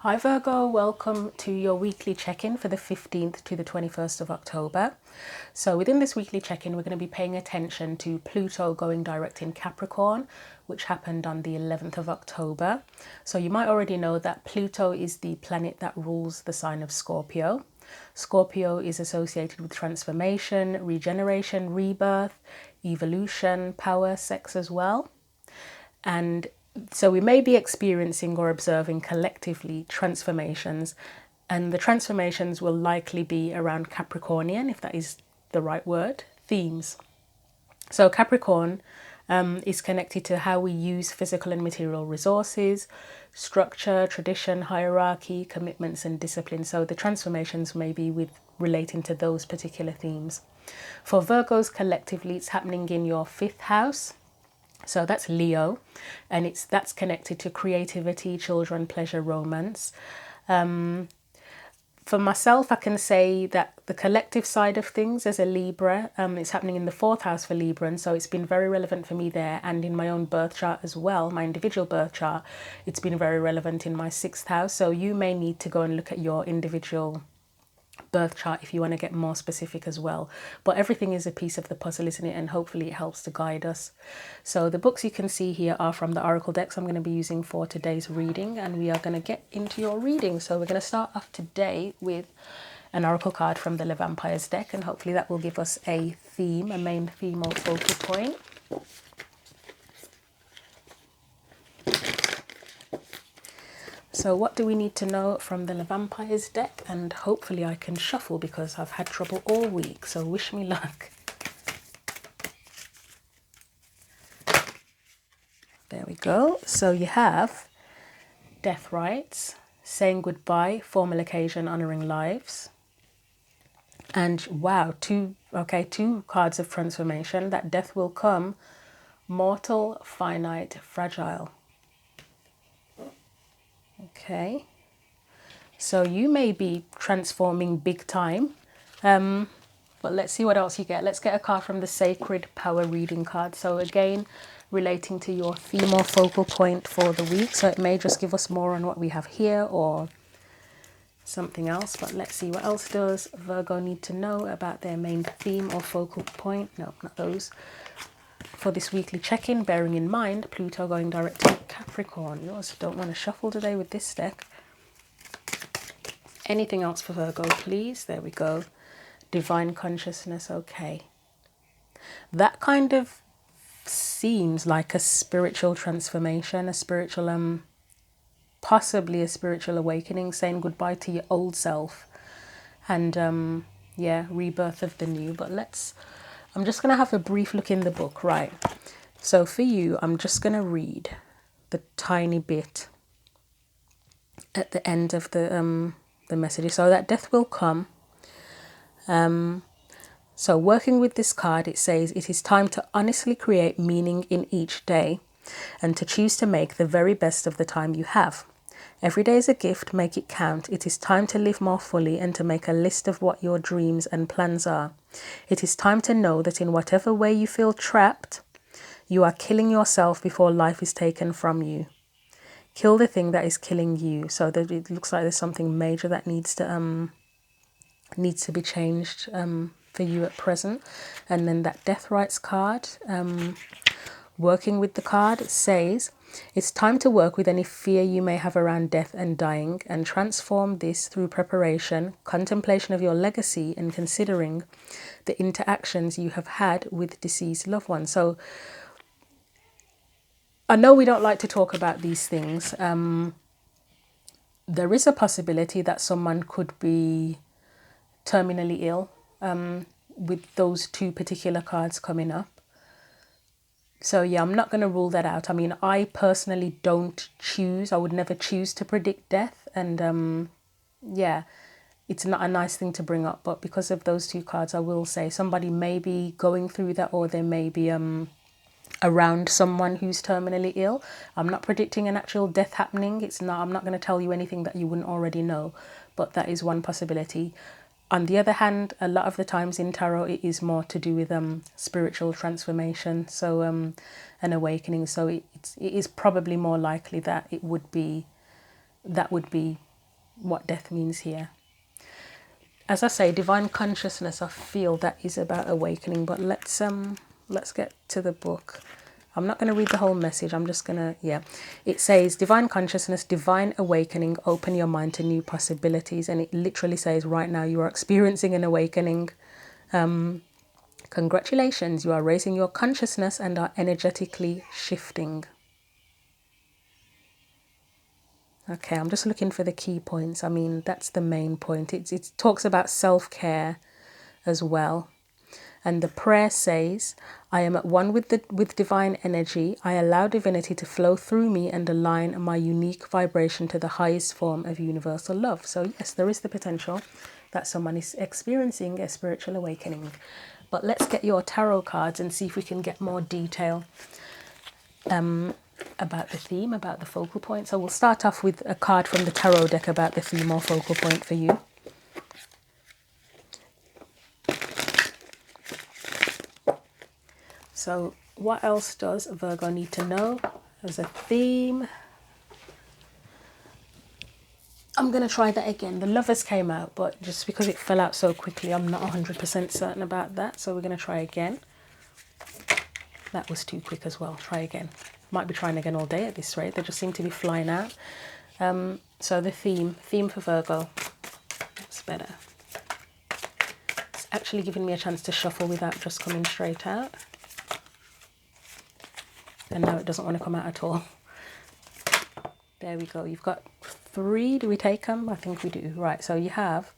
Hi Virgo, welcome to your weekly check-in for the 15th to the 21st of October. So within this weekly check-in, we're going to be paying attention to Pluto going direct in Capricorn, which happened on the 11th of October. So you might already know that Pluto is the planet that rules the sign of Scorpio. Scorpio is associated with transformation, regeneration, rebirth, evolution, power, sex as well. And so we may be experiencing or observing collectively transformations, and the transformations will likely be around Capricornian, if that is the right word, themes. So Capricorn is connected to how we use physical and material resources, structure, tradition, hierarchy, commitments and discipline. So the transformations may be relating to those particular themes. For Virgos collectively, it's happening in your 5th house. So that's Leo, and that's connected to creativity, children, pleasure, romance. For myself, I can say that the collective side of things as a Libra, it's happening in the 4th house for Libra, and so it's been very relevant for me there, and in my own birth chart as well, my individual birth chart, it's been very relevant in my 6th house. So you may need to go and look at your individual birth chart if you want to get more specific as well, but everything is a piece of the puzzle, isn't it? And hopefully it helps to guide us. So the books you can see here are from the oracle decks I'm going to be using for today's reading, and we are going to get into your reading. So we're going to start off today with an oracle card from the Le Vampires deck, and hopefully that will give us a theme, a main theme or focal point. So what do we need to know from the Le Vampires deck? And hopefully I can shuffle because I've had trouble all week, so wish me luck. There we go. So you have death rites, saying goodbye, formal occasion, honouring lives. And wow, two cards of transformation. That death will come, mortal, finite, fragile. Okay, so you may be transforming big time, but let's see what else you get. Let's get a card from the Sacred Power reading card. So again, relating to your theme or focal point for the week. So it may just give us more on what we have here or something else, but let's see what else does Virgo need to know about their main theme or focal point. No, not those. For this weekly check-in, bearing in mind Pluto going direct to Capricorn. You also don't want to shuffle today with this deck. Anything else for Virgo, please? There we go. Divine consciousness. Okay. That kind of seems like a spiritual transformation, a spiritual, possibly a spiritual awakening, saying goodbye to your old self. And yeah, rebirth of the new. But I'm just going to have a brief look in the book, right? So for you, I'm just going to read the tiny bit at the end of the messages. So that death will come. So working with this card, it says it is time to honestly create meaning in each day and to choose to make the very best of the time you have. Every day is a gift, make it count. It is time to live more fully and to make a list of what your dreams and plans are. It is time to know that in whatever way you feel trapped, you are killing yourself before life is taken from you. Kill the thing that is killing you. So that it looks like there's something major that needs to be changed for you at present. And then that death rites card, working with the card, it says it's time to work with any fear you may have around death and dying and transform this through preparation, contemplation of your legacy and considering the interactions you have had with deceased loved ones. So I know we don't like to talk about these things. There is a possibility that someone could be terminally ill with those two particular cards coming up. So yeah, I'm not going to rule that out. I mean, I personally I would never choose to predict death. And yeah, it's not a nice thing to bring up. But because of those two cards, I will say somebody may be going through that, or they may be around someone who's terminally ill. I'm not predicting an actual death happening. I'm not going to tell you anything that you wouldn't already know. But that is one possibility. On the other hand, a lot of the times in tarot, it is more to do with spiritual transformation, so an awakening. So it is probably more likely that that would be what death means here. As I say, divine consciousness, I feel that is about awakening, but let's get to the book. I'm not going to read the whole message. I'm just going to, yeah. It says, divine consciousness, divine awakening, open your mind to new possibilities. And it literally says right now you are experiencing an awakening. Congratulations, you are raising your consciousness and are energetically shifting. Okay, I'm just looking for the key points. I mean, that's the main point. It talks about self-care as well. And the prayer says, I am at one with divine energy. I allow divinity to flow through me and align my unique vibration to the highest form of universal love. So yes, there is the potential that someone is experiencing a spiritual awakening. But let's get your tarot cards and see if we can get more detail about the theme, about the focal point. So we'll start off with a card from the tarot deck about the theme or focal point for you. So what else does Virgo need to know as a theme? I'm going to try that again. The Lovers came out, but just because it fell out so quickly, I'm not 100% certain about that. So we're going to try again. That was too quick as well. Try again. Might be trying again all day at this rate. They just seem to be flying out. So the theme for Virgo. That's better. It's actually giving me a chance to shuffle without just coming straight out. And now it doesn't want to come out at all. There we go. You've got 3. Do we take them? I think we do. Right, so you have,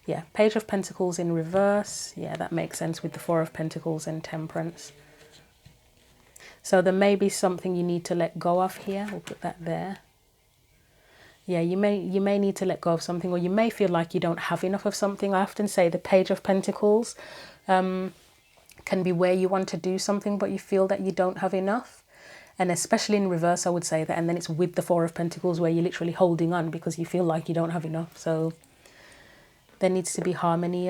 yeah, Page of Pentacles in reverse. Yeah, that makes sense with the 4 of Pentacles and Temperance. So there may be something you need to let go of here. We'll put that there. Yeah, you may need to let go of something, or you may feel like you don't have enough of something. I often say the Page of Pentacles can be where you want to do something, but you feel that you don't have enough. And especially in reverse, I would say that. And then it's with the 4 of Pentacles where you're literally holding on because you feel like you don't have enough. So there needs to be harmony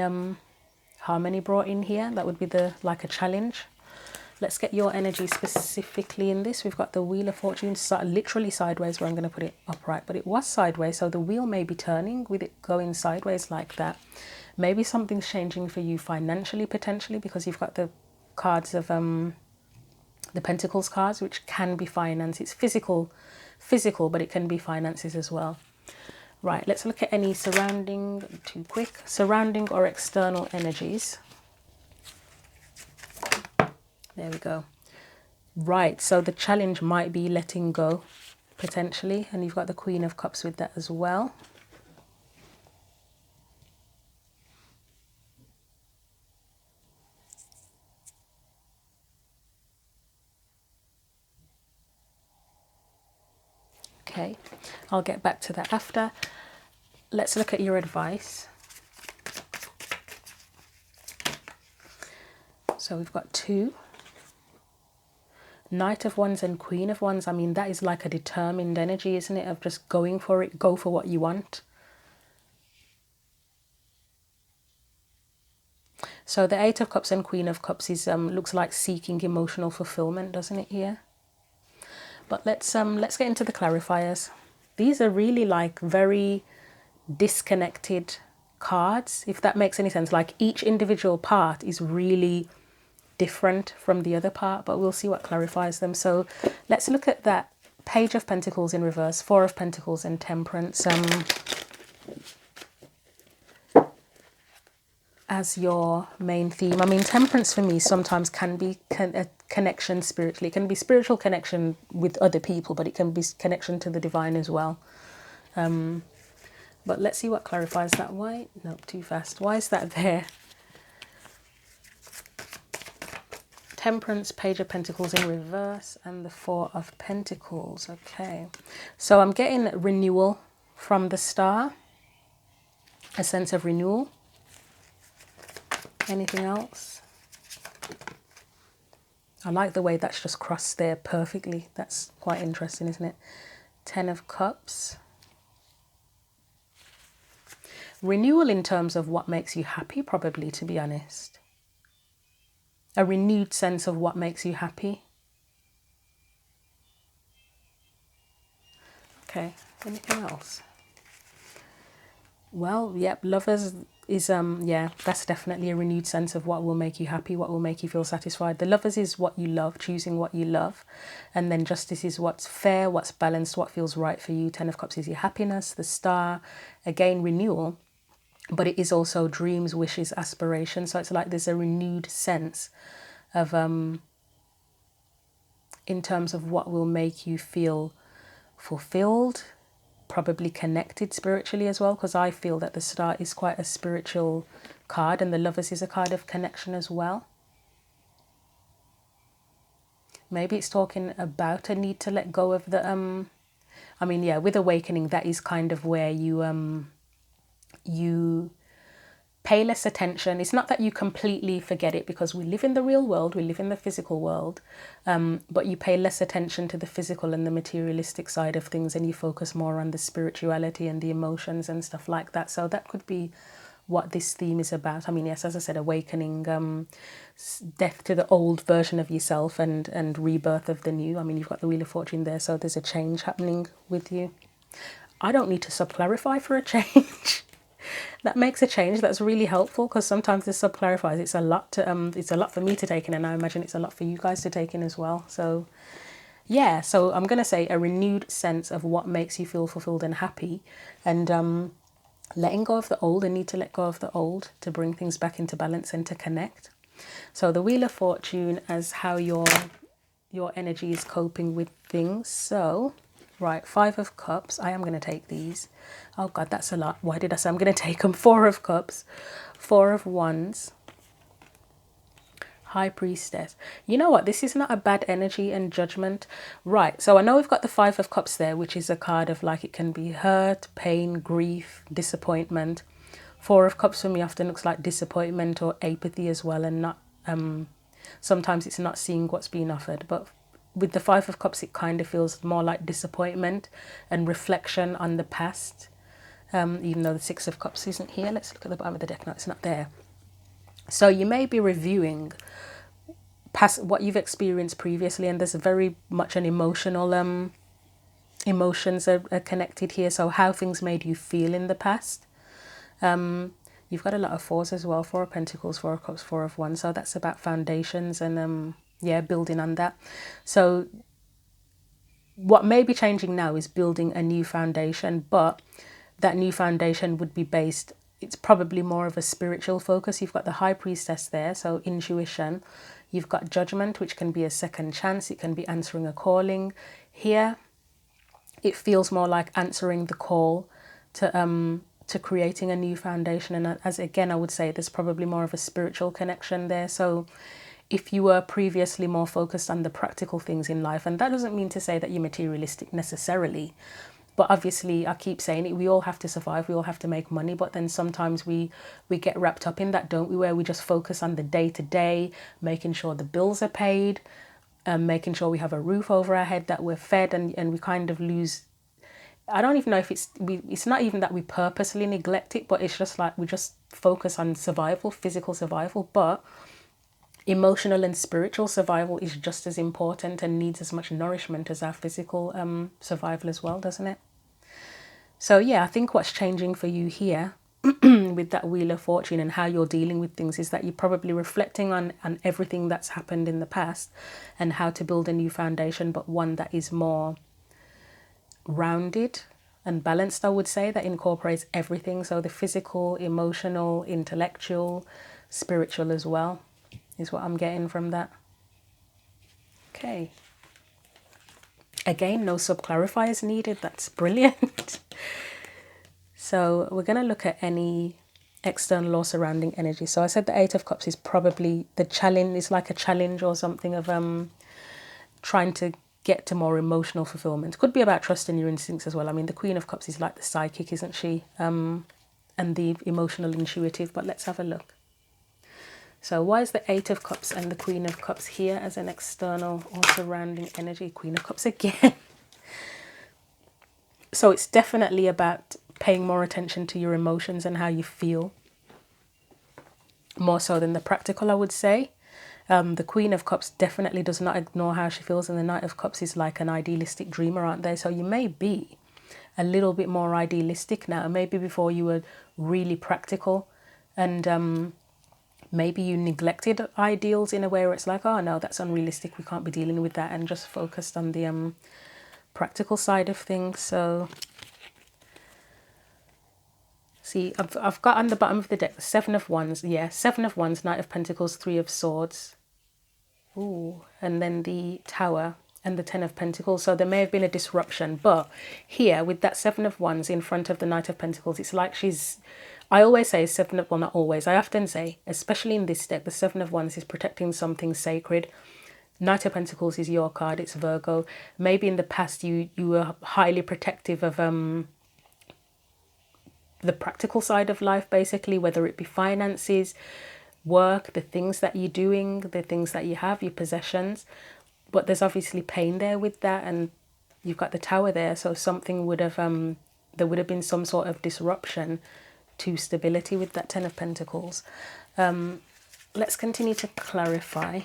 brought in here. That would be like a challenge. Let's get your energy specifically in this. We've got the Wheel of Fortune, literally sideways, where I'm going to put it upright. But it was sideways, so the wheel may be turning with it going sideways like that. Maybe something's changing for you financially, potentially, because you've got the cards of the Pentacles cards, which can be finance. It's physical, but it can be finances as well. Right, let's look at any surrounding or external energies. There we go. Right, so the challenge might be letting go, potentially. And you've got the Queen of Cups with that as well. Okay, I'll get back to that after. Let's look at your advice. So we've got 2. Knight of Wands and Queen of Wands. I mean, that is like a determined energy, isn't it? Of just going for it, go for what you want. So the 8 of Cups and Queen of Cups is looks like seeking emotional fulfillment, doesn't it here? But let's get into the clarifiers. These are really like very disconnected cards, if that makes any sense. Like each individual part is really different from the other part, but we'll see what clarifies them. So let's look at that Page of Pentacles in reverse, 4 of Pentacles and Temperance as your main theme. I mean, Temperance for me sometimes can be a connection spiritually. It can be spiritual connection with other people, but it can be connection to the divine as well. But let's see what clarifies that. Why? No, too fast. Why is that there? Temperance, Page of Pentacles in reverse, and the 4 of Pentacles. Okay, so I'm getting renewal from the Star, a sense of renewal. Anything else? I like the way that's just crossed there perfectly. That's quite interesting, isn't it? 10 of Cups. Renewal in terms of what makes you happy, probably, to be honest. A renewed sense of what makes you happy. Okay, anything else? Well, yep, lovers is yeah, that's definitely a renewed sense of what will make you happy, what will make you feel satisfied. The lovers is what you love, choosing what you love. And then justice is what's fair, what's balanced, what feels right for you. Ten of Cups is your happiness. The star, again, renewal. But it is also dreams, wishes, aspirations. So it's like there's a renewed sense of in terms of what will make you feel fulfilled, probably connected spiritually as well, because I feel that the star is quite a spiritual card, and the lovers is a card of connection as well. Maybe it's talking about a need to let go of the I mean, yeah, with awakening, that is kind of where you pay less attention. It's not that you completely forget it, because we live in the real world, we live in the physical world, but you pay less attention to the physical and the materialistic side of things, and you focus more on the spirituality and the emotions and stuff like that. So that could be what this theme is about. I mean, yes, as I said, awakening, death to the old version of yourself, and rebirth of the new. I mean, you've got the Wheel of Fortune there, so there's a change happening with you. I don't need to sub-clarify for a change. That makes a change. That's really helpful, because sometimes the sub clarifies. It's a lot to it's a lot for me to take in, and I imagine it's a lot for you guys to take in as well. So yeah, so I'm gonna say a renewed sense of what makes you feel fulfilled and happy, and letting go of the old, and need to let go of the old to bring things back into balance and to connect. So the Wheel of Fortune as how your energy is coping with things. So right, Five of Cups. I am going to take these. Oh God, that's a lot. Why did I say I'm going to take them? Four of Cups, Four of Wands, High Priestess. You know what? This is not a bad energy and judgment. Right, so I know we've got the Five of Cups there, which is a card of like it can be hurt, pain, grief, disappointment. Four of Cups for me often looks like disappointment or apathy as well, and not sometimes it's not seeing what's being offered. But with the Five of Cups, it kind of feels more like disappointment and reflection on the past, even though the Six of Cups isn't here. Let's look at the bottom of the deck. No, it's not there. So you may be reviewing past what you've experienced previously, and there's very much an emotional emotions are connected here. So how things made you feel in the past. You've got a lot of fours as well. Four of Pentacles, Four of Cups, Four of Wands. So that's about foundations and yeah, building on that. So what may be changing now is building a new foundation, but that new foundation would be based, it's probably more of a spiritual focus. You've got the High Priestess there, so intuition. You've got Judgment, which can be a second chance. It can be answering a calling. Here, it feels more like answering the call to creating a new foundation. And as again, I would say there's probably more of a spiritual connection there. So if you were previously more focused on the practical things in life, and that doesn't mean to say that you're materialistic necessarily, but obviously I keep saying it, we all have to survive, we all have to make money, but then sometimes we get wrapped up in that, don't we, where we just focus on the day-to-day, making sure the bills are paid, making sure we have a roof over our head, that we're fed, and we kind of lose, I don't even know if it's not even that we purposely neglect it, but it's just like we just focus on survival, physical survival, but emotional and spiritual survival is just as important and needs as much nourishment as our physical survival as well, doesn't it? So yeah, I think what's changing for you here with that Wheel of Fortune and how you're dealing with things is that you're probably reflecting on everything that's happened in the past and how to build a new foundation, but one that is more rounded and balanced, I would say, that incorporates everything. So the physical, emotional, intellectual, spiritual as well is what I'm getting from that. Okay. Again, no sub-clarifiers needed. That's brilliant. So we're going to look at any external or surrounding energy. So I said the Eight of Cups is probably the challenge, is like a challenge or something of trying to get to more emotional fulfillment. Could be about trusting your instincts as well. I mean, the Queen of Cups is like the psychic, isn't she? And the emotional intuitive, but let's have a look. So why is the Eight of Cups and the Queen of Cups here as an external or surrounding energy? Queen of Cups again. So it's definitely about paying more attention to your emotions and how you feel. More so than the practical, I would say. The Queen of Cups definitely does not ignore how she feels, and the Knight of Cups is like an idealistic dreamer, aren't they? So you may be a little bit more idealistic now. Maybe before you were really practical, and maybe you neglected ideals in a way where it's like, oh no, that's unrealistic, we can't be dealing with that, and just focused on the practical side of things. So see, I've got on the bottom of the deck the Seven of Wands. Yeah, Seven of Wands, Knight of Pentacles, Three of Swords. Ooh, and then the Tower and the Ten of Pentacles. So there may have been a disruption, but here with that Seven of Wands in front of the Knight of Pentacles, it's like she's, I always say well, not always, I often say, especially in this deck, the Seven of Wands is protecting something sacred. Knight of Pentacles is your card, it's Virgo. Maybe in the past you were highly protective of the practical side of life, basically, whether it be finances, work, the things that you're doing, the things that you have, your possessions. But there's obviously pain there with that, and you've got the Tower there, so something would have there would have been some sort of disruption to stability with that Ten of Pentacles. Let's continue to clarify.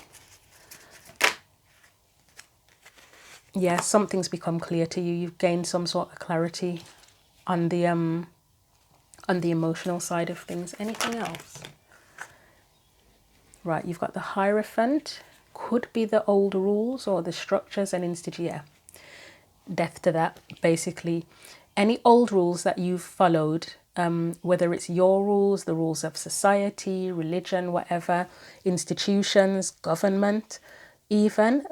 Yeah, something's become clear to you. You've gained some sort of clarity on the emotional side of things. Anything else? Right, you've got the Hierophant. Could be the old rules or the structures and institutions. Yeah, death to that. Basically, any old rules that you've followed, whether it's your rules, the rules of society, religion, whatever, institutions, government, even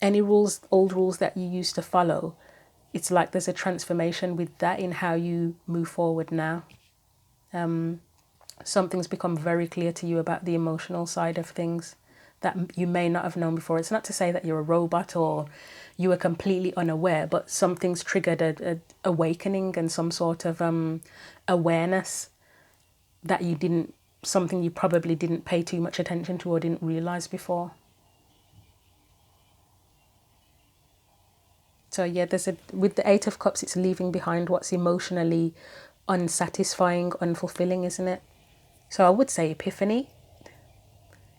any rules, old rules that you used to follow, it's like there's a transformation with that in how you move forward now. Something's become very clear to you about the emotional side of things that you may not have known before. It's not to say that you're a robot or you were completely unaware, but something's triggered a awakening and some sort of awareness that you didn't, something you probably didn't pay too much attention to or didn't realize before. So yeah, with the Eight of Cups, it's leaving behind what's emotionally unsatisfying, unfulfilling, isn't it? So I would say epiphany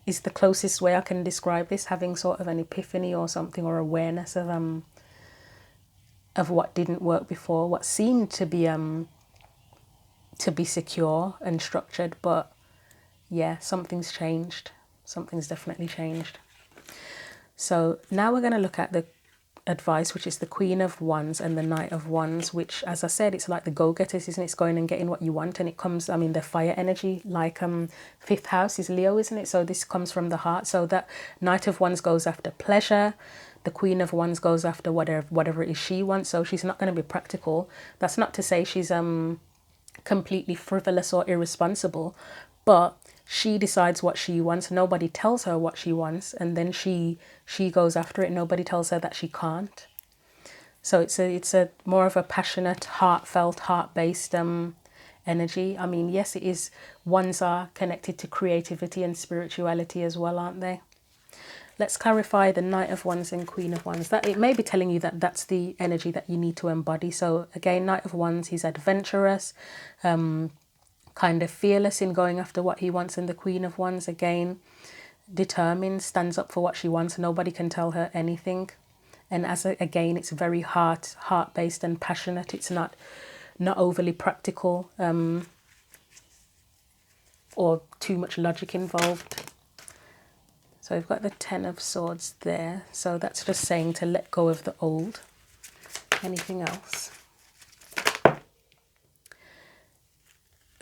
is the closest way I can describe this, having sort of an epiphany or something, or awareness of what didn't work before, what seemed to be secure and structured, but yeah, something's changed. Something's definitely changed. So now we're going to look at the advice, which is the Queen of Wands and the Knight of Wands, which, as I said, it's like the go-getters, isn't it? It's going and getting what you want, and it comes, I mean, the fire energy, like fifth house is Leo, isn't it? So this comes from the heart. So that Knight of Wands goes after pleasure, the Queen of Wands goes after whatever it is she wants. So she's not going to be practical. That's not to say she's completely frivolous or irresponsible, but she decides what she wants. Nobody tells her what she wants, and then she goes after it. Nobody tells her that she can't. So it's a more of a passionate, heartfelt, heart-based energy. I mean, yes, it is. Wands are connected to creativity and spirituality as well, aren't they? Let's clarify the Knight of Wands and Queen of Wands. That it may be telling you that that's the energy that you need to embody. So again, Knight of Wands, he's adventurous, kind of fearless in going after what he wants, and the Queen of Wands, again, determined, stands up for what she wants. Nobody can tell her anything. And again, it's very heart-based and passionate. It's not overly practical or too much logic involved. So we've got the Ten of Swords there. So that's just saying to let go of the old. Anything else?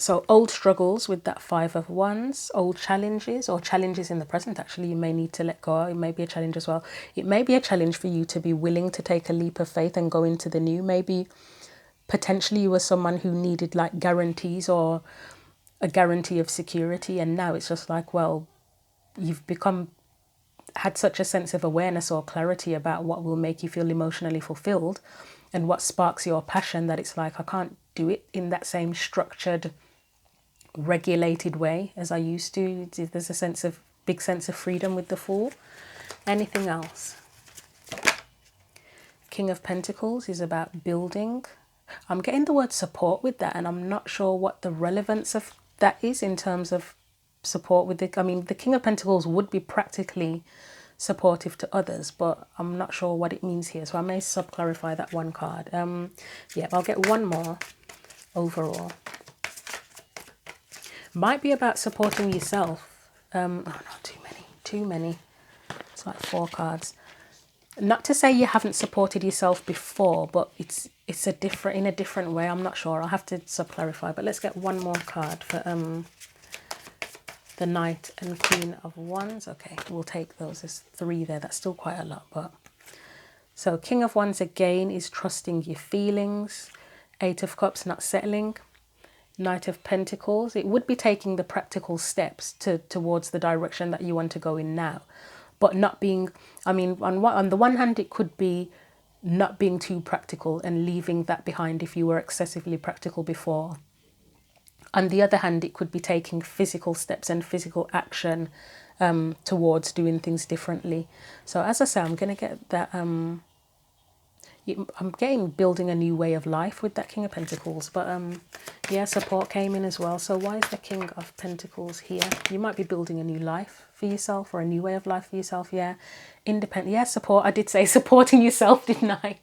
So old struggles with that Five of Wands, old challenges, or challenges in the present, actually, you may need to let go. It may be a challenge as well. It may be a challenge for you to be willing to take a leap of faith and go into the new. Maybe potentially you were someone who needed like guarantees or a guarantee of security, and now it's just like, well, you've had such a sense of awareness or clarity about what will make you feel emotionally fulfilled and what sparks your passion, that it's like, I can't do it in that same structured, regulated way as I used to. There's a big sense of freedom with the Fool. Anything else? King of Pentacles is about building. I'm getting the word support with that, and I'm not sure what the relevance of that is in terms of support with it. I mean, the King of Pentacles would be practically supportive to others, but I'm not sure what it means here, so I may sub-clarify that one card. Yeah, I'll get one more overall. Might be about supporting yourself. Oh no, too many. It's like 4 cards. Not to say you haven't supported yourself before, but it's in a different way. I'm not sure. I'll have to sub-clarify, but let's get one more card for the Knight and Queen of Wands. Okay, we'll take those. There's 3 there. That's still quite a lot, but so King of Wands again is trusting your feelings. 8 of Cups, not settling. Knight of Pentacles, it would be taking the practical steps towards the direction that you want to go in now, but not being, I mean, on the one hand, it could be not being too practical and leaving that behind if you were excessively practical before. On the other hand, it could be taking physical steps and physical action towards doing things differently. So as I say, I'm going to get that, I'm getting building a new way of life with that King of Pentacles. But yeah, support came in as well. So why is the King of Pentacles here? You might be building a new life for yourself or a new way of life for yourself. Yeah, independent. Yeah, support. I did say supporting yourself, didn't I?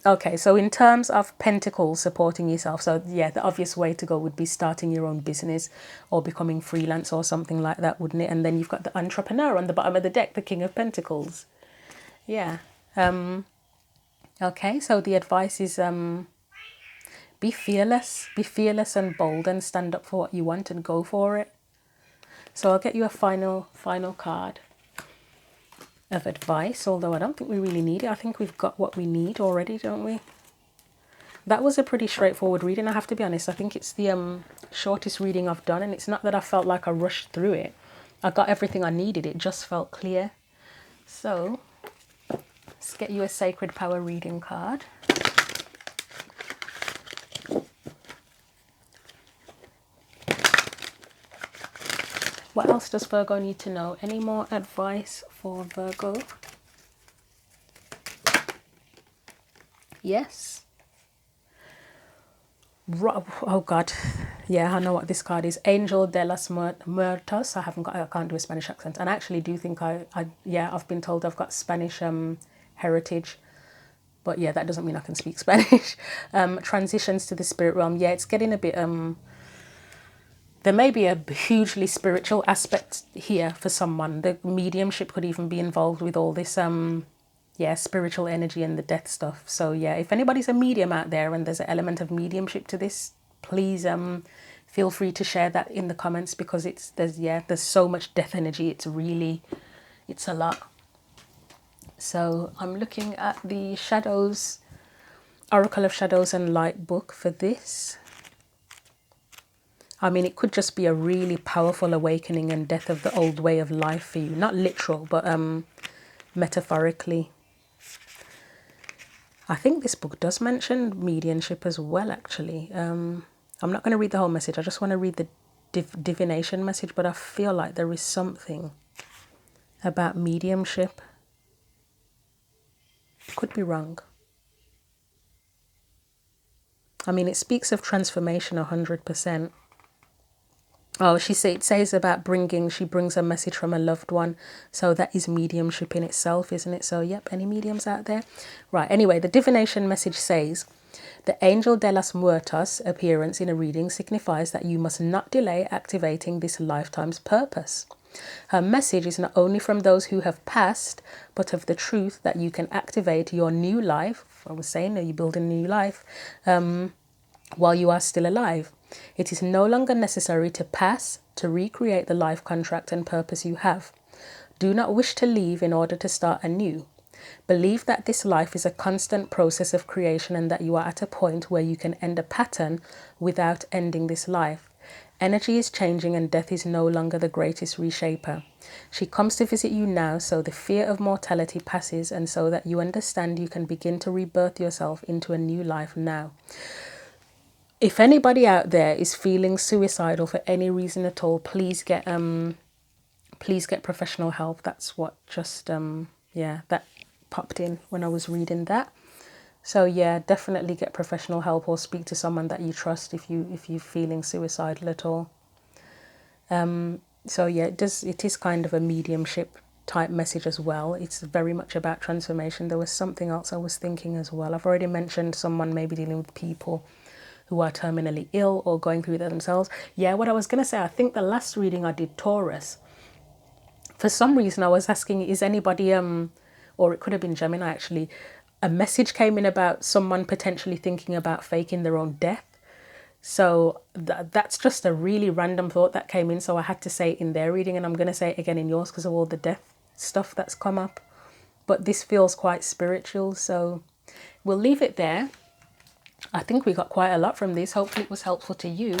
Okay, so in terms of Pentacles, supporting yourself, so yeah, the obvious way to go would be starting your own business or becoming freelance or something like that, wouldn't it? And then you've got the entrepreneur on the bottom of the deck, the King of Pentacles. Yeah. Okay, so the advice is be fearless and bold and stand up for what you want and go for it. So I'll get you a final card of advice, although I don't think we really need it. I think we've got what we need already, don't we? That was a pretty straightforward reading, I have to be honest. I think it's the shortest reading I've done, and it's not that I felt like I rushed through it. I got everything I needed. It just felt clear. So let's get you a Sacred Power reading card. What else does Virgo need to know? Any more advice for Virgo? Yes. Oh God. Yeah, I know what this card is. Angel de las Muertos. I can't do a Spanish accent. And I actually do think I've been told I've got Spanish heritage. But yeah, that doesn't mean I can speak Spanish. Transitions to the spirit realm. Yeah, it's getting a bit there may be a hugely spiritual aspect here for someone. The mediumship could even be involved with all this, yeah, spiritual energy and the death stuff. So yeah, if anybody's a medium out there and there's an element of mediumship to this, please feel free to share that in the comments, because there's so much death energy. It's a lot. So I'm looking at the Shadows, Oracle of Shadows and Light book for this. I mean, it could just be a really powerful awakening and death of the old way of life for you. Not literal, but metaphorically. I think this book does mention mediumship as well, actually. I'm not going to read the whole message. I just want to read the divination message, but I feel like there is something about mediumship. Could be wrong. I mean, it speaks of transformation 100%. Oh, it says about she brings a message from a loved one. So that is mediumship in itself, isn't it? So, yep, any mediums out there? Right, anyway, the divination message says, the Angel de las Muertas appearance in a reading signifies that you must not delay activating this lifetime's purpose. Her message is not only from those who have passed, but of the truth that you can activate your new life. I was saying, you build a new life while you are still alive. It is no longer necessary to pass to recreate the life contract and purpose you have. Do not wish to leave in order to start anew. Believe that this life is a constant process of creation and that you are at a point where you can end a pattern without ending this life. Energy is changing and death is no longer the greatest reshaper. She comes to visit you now so the fear of mortality passes and so that you understand you can begin to rebirth yourself into a new life now. If anybody out there is feeling suicidal for any reason at all, please get professional help. That's what just that popped in when I was reading that. So yeah, definitely get professional help or speak to someone that you trust if you're feeling suicidal at all. So yeah, it is kind of a mediumship type message as well. It's very much about transformation. There was something else I was thinking as well. I've already mentioned someone maybe dealing with people who are terminally ill or going through that themselves. Yeah, what I was going to say, I think the last reading I did, Taurus, for some reason I was asking, is anybody, or it could have been Gemini actually, a message came in about someone potentially thinking about faking their own death. So that's just a really random thought that came in. So I had to say it in their reading, and I'm going to say it again in yours because of all the death stuff that's come up. But this feels quite spiritual. So we'll leave it there. I think we got quite a lot from this. Hopefully it was helpful to you.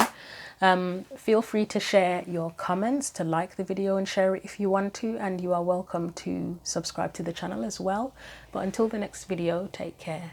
Feel free to share your comments, to like the video and share it if you want to. And you are welcome to subscribe to the channel as well. But until the next video, take care.